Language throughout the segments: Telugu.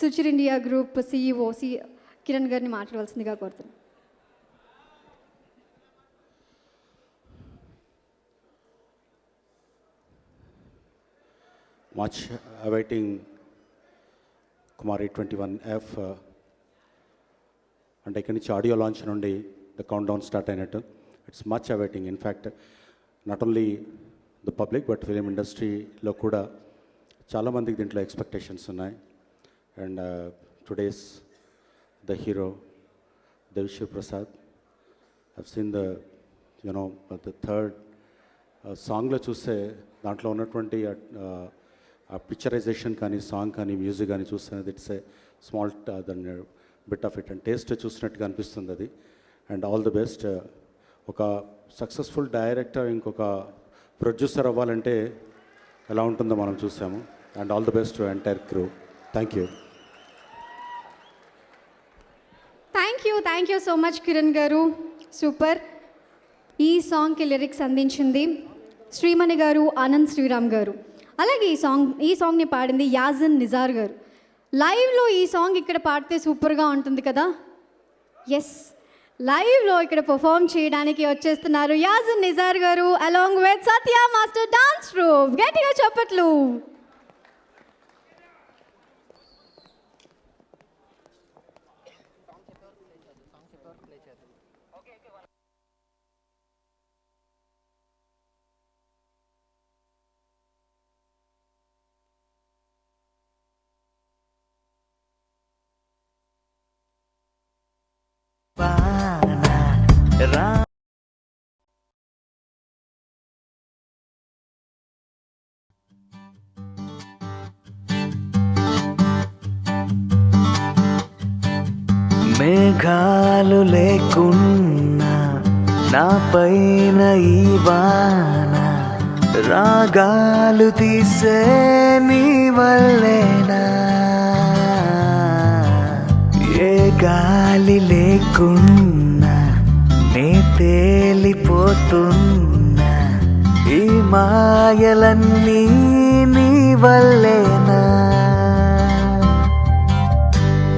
Suchir India group CEO Kiran గారిని మాట్లాడవలసిందిగా కోరుతున్నాను. Much awaiting Kumari 21F and ikkadi nunchi audio launch nundi the countdown start ayinattu. It's much awaiting. In fact, not only the public but film industry lo kuda chaala mandiki dintlo expectations unnayi. And today's the hero Devi Prasad. I've seen the the third song lo chuste dantlo unnatuvanti ఆ పిక్చరైజేషన్ కానీ సాంగ్ కానీ మ్యూజిక్ కానీ చూస్తున్నది ఇట్స్ ఏ స్మాల్ దాన్ని bit of it and taste చూసినట్టుగా అనిపిస్తుంది అది. And all the best. ఒక సక్సెస్ఫుల్ డైరెక్టర్ ఇంకొక ప్రొడ్యూసర్ అవ్వాలంటే ఎలా ఉంటుందో మనం చూసాము. And all the best to entire crew. Thank you. Thank you so much Kiran గారు. సూపర్. ఈ సాంగ్కి లిరిక్స్ అందించింది శ్రీమణి గారు, ఆనంద్ శ్రీరామ్ గారు. అలాగే ఈ సాంగ్ని పాడింది యాజన్ నిజార్ గారు. లైవ్లో ఈ సాంగ్ ఇక్కడ పాడితే సూపర్గా ఉంటుంది కదా. ఎస్, లైవ్లో ఇక్కడ పర్ఫామ్ చేయడానికి వచ్చేస్తున్నారు యాజన్ నిజార్ గారు along with Satya master dance room. గట్టిగా చప్పట్లు. మేఘాలు లేకున్నా నా పైన ఈ వాన రాగాలు తీసే నీ వల్లేనా. ఏ గాలి లేకున్నా నే తేలిపోతున్నా ఈ మాయలన్నీ నీ వల్లేనా.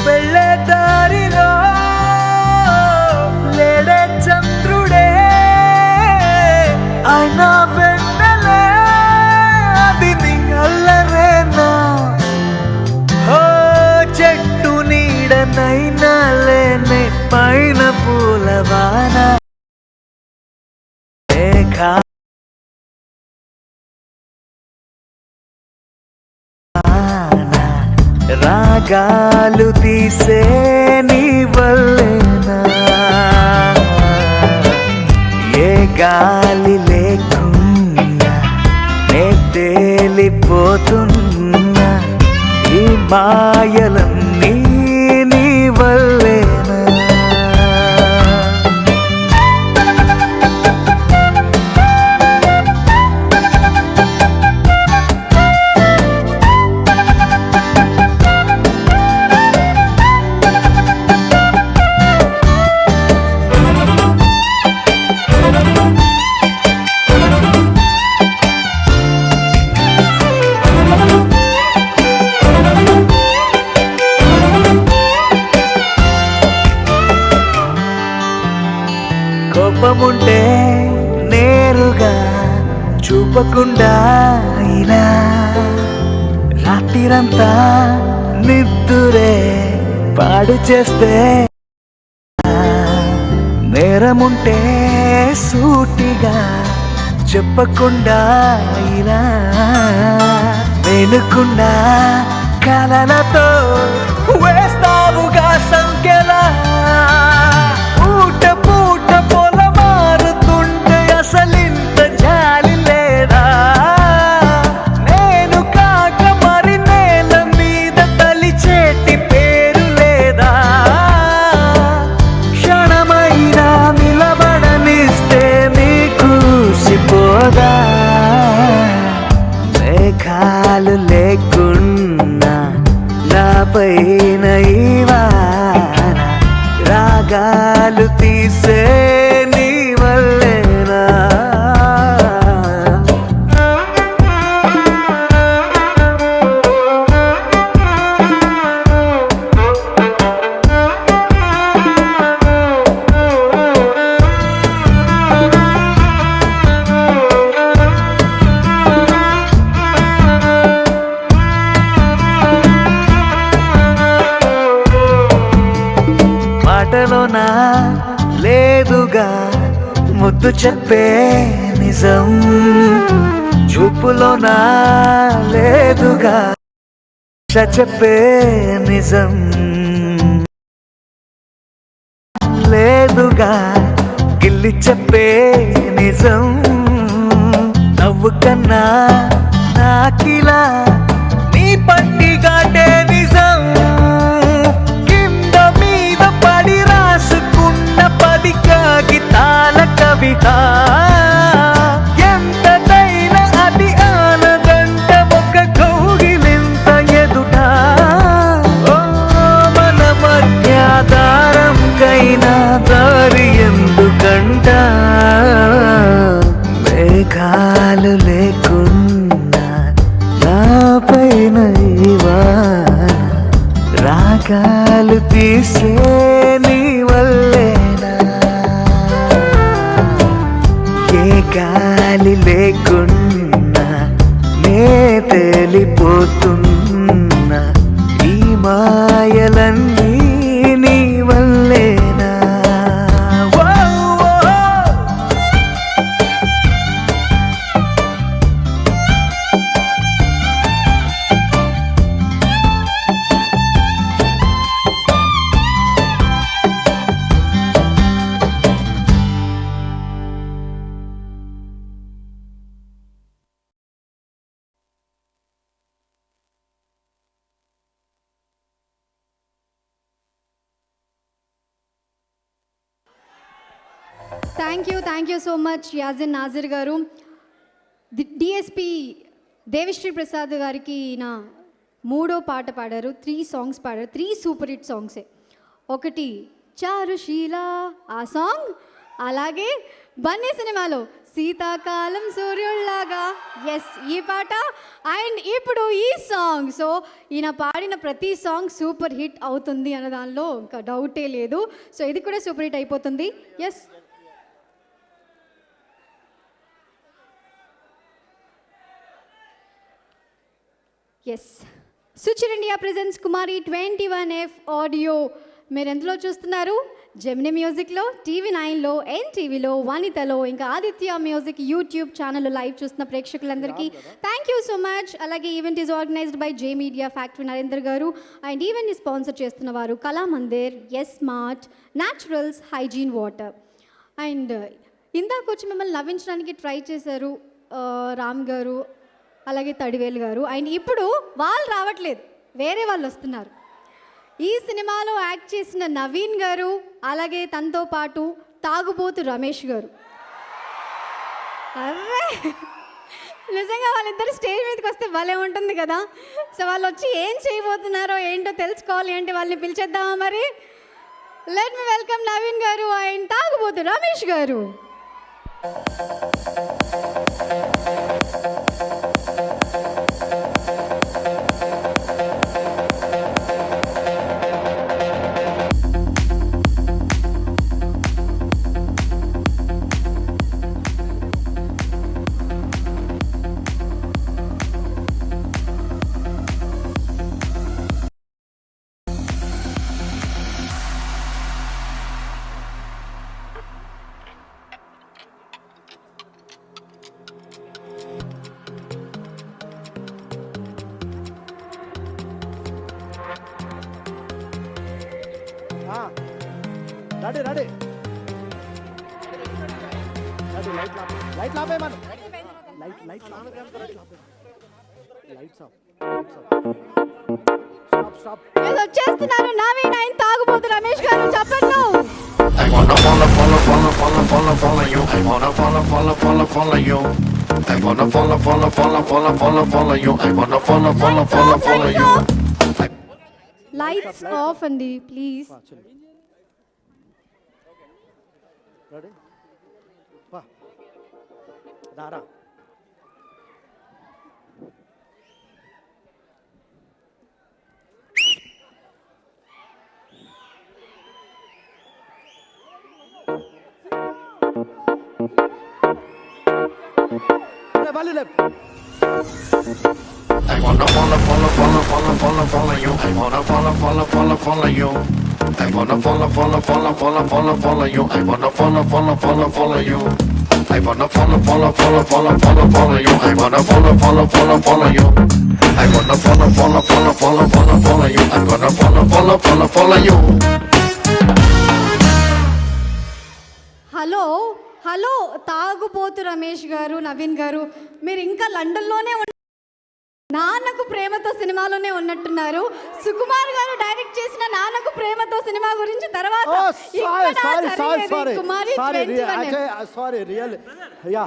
వెళ్ళే దారిలో లేడే చంద్రుడే అయినా వెన్నెలే అది నీ అల్లరేనా. ఓ చెట్టు నీడనైనా లేనే పైన పూలవాన రాగాలు తీసే నీ వల్లేనా. ఏ గాలి లేకున్నా నే తేలిపోతున్నా ఈ మాయలన్నీ నీ వల్లేనా. కోపముంటే నేరుగా చూపకుండా ఇలా రాత్రిరంతా నిద్దురే పాడు చేస్తే నేరముంటే సూటిగా చెప్పకుండా ఇలా వెలుకుండా కలలతో వేస్తావుగా సంఖ్యలా. పూట పూట పొల మారుతుంటే అసలింత జాలి లేదా. నేను కాక మరి నేల మీద తలిచేటి పేరు లేదా. క్షణమైనా నిలబడనిస్తే నీకు సిపోదా. మేఘాలు లేకున్నా నా పైన ఈ వాన రాగాలు తీసే నీ వల్లేనా. చూపులోనా లేదుగా ముద్దు చెప్పే నిజం, చూపులోనా లేదుగా చెప్పే నిజం, లేదుగా గిల్లి చెప్పే నిజం. నవ్వు కన్నా నాకిలా నీ పట్టిగాటే నిజం, కింద మీద పడి రాసుకున్న 10 కాగితాల కవిత, ఎంతదైనా అది ఆనదంట ఒక కౌగిలింత ఎదుట. ఓ మన మధ్య దారంకైనా దారి ఎందుకంట, మేఘాలు లేకున్నా నాపైన ఈ వాన, రాగాలు తీసే నీ వల్లేనా. ఏ గాలి లేకున్నా నే తేలిపోతున్నా, ఈ మాయలన్నీ నీ వల్లేనా. ఓ, ఓ, ఓ. Thank you so much Yazin Nizar గారు. డిఎస్పి దేవిశ్రీ ప్రసాద్ గారికి నా 3వ పాట పాడారు. 3 సాంగ్స్ పాడారు. 3 సూపర్ హిట్ సాంగ్సే. ఒకటి చారుశీల ఆ సాంగ్, అలాగే బన్నీ సినిమాలో శీతాకాలం సూర్యుల్లాగా, ఎస్ ఈ పాట, అండ్ ఇప్పుడు ఈ సాంగ్. సో ఈయన పాడిన ప్రతి సాంగ్ సూపర్ హిట్ అవుతుంది అన్న దానిలో ఇంకా డౌటే లేదు. సో ఇది కూడా సూపర్ హిట్ అయిపోతుంది. S S Suchir India presence Kumari 21F audio. మీరు ఎందులో చూస్తున్నారు? జెమినీ మ్యూజిక్లో, TV9లో, NTVలో, వనితలో, ఇంకా ఆదిత్య మ్యూజిక్ యూట్యూబ్ ఛానల్లో లైవ్ చూస్తున్న ప్రేక్షకులందరికీ థ్యాంక్ యూ సో మచ్. అలాగే event is organised by J media factory Narender గారు, అండ్ ఈవెంట్ని స్పాన్సర్ చేస్తున్న వారు Kalamandir, S smart, naturals, hygiene water. And ఇందాక వచ్చి మిమ్మల్ని నవ్వించడానికి ట్రై చేశారు రామ్ గారు, అలాగే తడివేలు గారు. అండ్ ఇప్పుడు వాళ్ళు రావట్లేదు, వేరే వాళ్ళు వస్తున్నారు. ఈ సినిమాలో యాక్ట్ చేసిన నవీన్ గారు, అలాగే తనతో పాటు తాగుబోతు రమేష్ గారు. అరే నిజంగా వాళ్ళిద్దరు స్టేజ్ మీదకి వస్తే భలే ఉంటుంది కదా. సో వాళ్ళు వచ్చి ఏం చేయబోతున్నారో ఏంటో తెలుసుకోవాలి అంటే వాళ్ళని పిలిచేద్దామా మరి? లెట్ మీ వెల్కమ్ నవీన్ గారు అండ్ తాగుబోతు రమేష్ గారు. రెడీ రెడీ రెడీ లైట్ లాపే మన లైట్ స్టాప్ వచ్చేస్తున్నారు నవీన్ అండ్ తాగుబోతు రమేష్ గారు. చెప్పండి. I wanna follow you. I wanna follow you. I wanna follow you. I wanna follow you. Lights off అండి ప్లీజ్. రెడీ వా దారా Vale, left. I wanna follow you. I wanna follow you. I wanna follow, follow, follow, follow, follow, follow you. I wanna follow, follow, follow, follow you. I wanna follow, follow, follow, follow, follow, follow you. I wanna follow, follow, follow, follow you. I wanna follow, follow, follow, follow, follow, follow you. I'm gonna follow, follow, follow, follow you. Hello hello తాగుబోతు రమేష్ గారు, నవీన్ గారు, మీరు ఇంకా లండన్లోనే నాన్నకు ప్రేమతో సినిమాలోనే ఉన్నట్టున్నారు. సుకుమార్ గారు డైరెక్ట్ చేసిన నాన్నకు ప్రేమతో సినిమా గురించి తర్వాత కుమారి 21F. రియల్ యా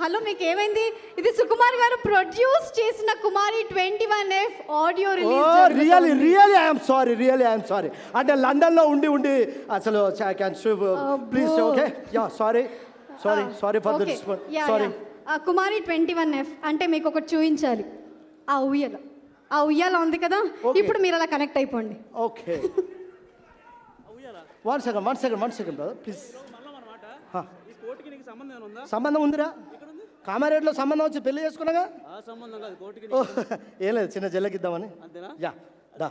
హలో మీకు ఏమైంది? ఇది సుకుమార్ గారు ప్రొడ్యూస్ చేసిన కుమారి 21F ఆడియో ఐఎమ్ సారీ అంటే లండన్లో ఉండి అసలు please okay yeah sorry for the sorry. Kumari 21F అంటే మీకు ఒకటి చూపించాలి. ఆ ఉయ్యాల ఉంది కదా, ఇప్పుడు మీరు అలా కనెక్ట్ అయిపోండి. Okay one second brother please. సంబంధం ఉందిరా? కామారేడ్లో సంబంధం వచ్చి పెళ్లి చేసుకున్నాగా. ఏం లేదు, చిన్న జల్లకిద్దామని. యా దా.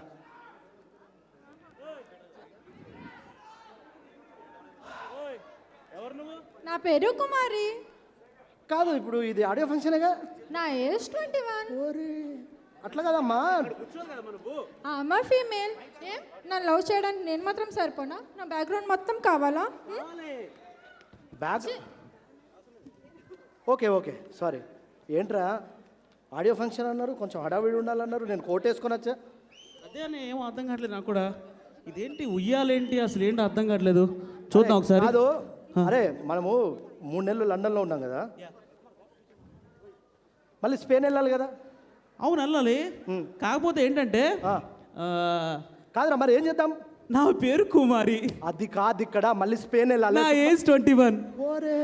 నా పేరు కుమారి. కాదు, ఇప్పుడు ఇది ఆడియో ఫంక్షనేగా. నా ఏజ్ 21. ఓరే అట్లా కదమ్మా. అమ్మ ఫీమేల్. ఏం నా లవ్ చేయడానికి నేను మాత్రం సరిపోనా? నా బ్యాక్గ్రౌండ్ మొత్తం కావాలా? Bag okay sorry. ఏంట్రా ఆడియో ఫంక్షన్ అన్నారు, కొంచెం హడావిడి ఉండాలన్నారు, నేను కోట్ వేసుకొని వచ్చా. అదే అని ఏమో అర్థం కావట్లేదు నాకు కూడా. ఇదేంటి ఉయ్యాలేంటి అసలు ఏంటి అర్థం కావట్లేదు. చూద్దాం ఒకసారి. కాదు, అరే మనము 3 నెలలు లండన్లో ఉన్నాం కదా, మళ్ళీ స్పెయిన్ వెళ్ళాలి కదా. అవును వెళ్ళాలి. కాకపోతే ఏంటంటే కాదురా, మరి ఏం చేద్దాం? నా పేరు కుమారి. అది కాదు, ఇక్కడ మళ్ళీ స్పెయిన్ వెళ్ళాలి. నా ఏజ్ 21. ఓరే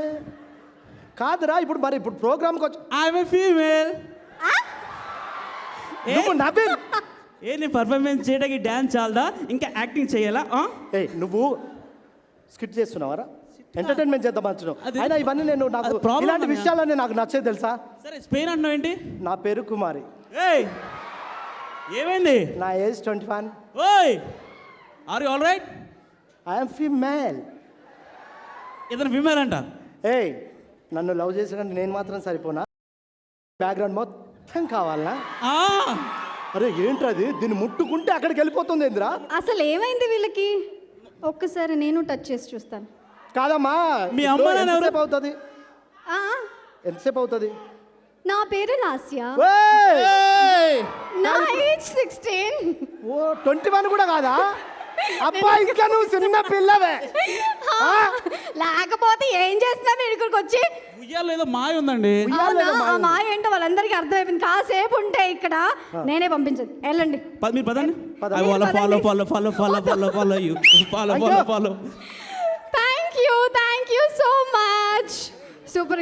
కాదురా, ఇప్పుడు ప్రోగ్రామ్కి వచ్చి ఐఎమ్ ఏ ఫీమేల్. నవీన్ నేను పర్ఫార్మెన్స్ చేయడానికి డ్యాన్స్ చాలదా, ఇంకా యాక్టింగ్ చేయాలా? నువ్వు స్కిట్ చేస్తున్నావారా? ఎంటర్టైన్మెంట్ చేద్దాం అంటున్నావు. అయినా ఇవన్నీ నాకు ఇలాంటి విషయాలన్నీ నాకు నచ్చేది తెలుసా. సరే స్పెయిన్ అన్నావు ఏంటి? నా పేరు కుమారి. ఏమైంది? నా ఏజ్ 21. ఓయ్ are you all right? I'm female. ఇతను ఫీమేల్ అంట. నన్ను లవ్ చేసినట్టు నేను మాత్రం సరిపోనా? బ్యాక్గ్రౌండ్ మొత్తం కావాలనా? అరే ఏంటది, దీన్ని ముట్టుకుంటే అక్కడికి వెళ్ళిపోతుంది ఏందిరా? అసలు ఏమైంది వీళ్ళకి? ఒక్కసారి నేను టచ్ చేసి చూస్తాను. కాదమ్మా, మీ అమ్మ ఎంతసేపు అవుతుంది? ఎంతసేపు అవుతుంది? నా పేరు లాస్య. నా ఏజ్ 16. ఓ 21 కూడా కాదా? అబ్బా ఇంకా నువ్వు చిన్న పిల్లవే. లేకపోతే ఏం చేస్తున్నా ఇక్కడికి వచ్చి? ఉయ్యాలో ఏదో మాయ ఉందండి. ఆ మాయ ఏంటో వాళ్ళందరికీ అర్థమైపోయింది. కాసేపు ఉంటే ఇక్కడ నేనే పంపించదు. వెళ్ళండి మీరు పదండి. Follow. Thank you so much. Super.